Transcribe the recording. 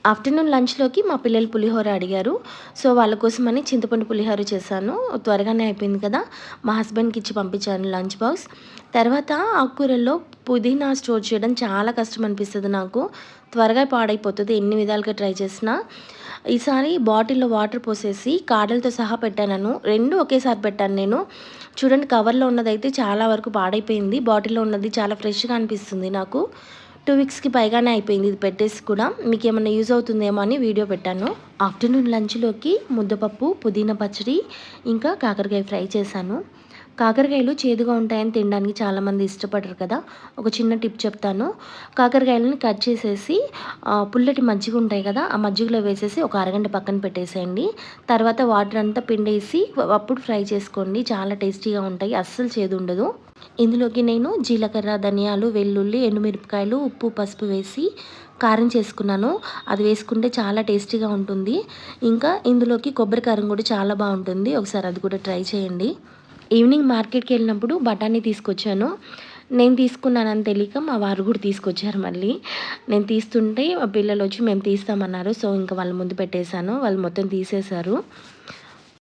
Afternoon లంచ్‌లోకి మా పిల్లలు పులిహోర అడిగారు. సో, వాళ్ళ కోసమని చింతపండు పులిహోర చేశాను. త్వరగానే అయిపోయింది కదా! మా హస్బెండ్‌కి ఇచ్చి పంపించాను లంచ్ బాక్స్. తర్వాత ఆకుకూరల్లో పుదీనా స్టోర్ చేయడం చాలా కష్టం అనిపిస్తది నాకు. త్వరగా పాడైపోతది ఎన్ని విధాలుగా ట్రై చేసినా. ఈసారి బాటిల్‌లో వాటర్ పోసేసి కాడలతో సహా పెట్టానను. 2 ఒకేసారి పెట్టాను నేను. చూడండి, కవర్‌లో ఉన్నదైతే చాలా వరకు పాడైపోయింది. బాటిల్‌లో ఉన్నది చాలా ఫ్రెష్‌గా అనిపిస్తుంది నాకు. 2 వీక్స్‌కి పైగానే అయిపోయింది ఇది పెట్టేసి కూడా. మీకేమన్నా యూజ్ అవుతుందేమో అని వీడియో పెట్టాను. ఆఫ్టర్‌నూన్ లంచ్‌లోకి ముద్దపప్పు, పుదీనా పచ్చడి, ఇంకా కాకరకాయ ఫ్రై చేశాను. కాకరకాయలు చేదుగా ఉంటాయని తినడానికి చాలామంది ఇష్టపడరు కదా! ఒక చిన్న టిప్ చెప్తాను. కాకరకాయలని కట్ చేసేసి పుల్లటి మజ్జిగ ఉంటాయి కదా! ఆ మజ్జిగలో వేసేసి ఒక అరగంట పక్కన పెట్టేసేయండి. తర్వాత వాటర్ అంతా పిండేసి అప్పుడు ఫ్రై చేసుకోండి. చాలా టేస్టీగా ఉంటాయి. అస్సలు చేదుండదు. ఇందులోకి నేను జీలకర్ర, ధనియాలు, వెల్లుల్లి, ఎండుమిరపకాయలు, ఉప్పు, పసుపు వేసి కారం చేసుకున్నాను. అది వేసుకుంటే చాలా టేస్టీగా ఉంటుంది. ఇంకా ఇందులోకి కొబ్బరి కారం కూడా చాలా బావుంటుంది. ఒకసారి అది కూడా ట్రై చేయండి. ఈవినింగ్ మార్కెట్‌కెళ్ళినప్పుడు బఠానీ తీసుకొచ్చాను. నేను తీసుకున్నానని తెలియక మా వారు కూడా తీసుకొచ్చారు మళ్ళీ. నేను తీస్తుంటే మా పిల్లలొచ్చి మేము తీస్తామన్నారు. సో, ఇంక వాళ్ళ ముందు పెట్టేశాను. వాళ్ళు మొత్తం తీసేశారు.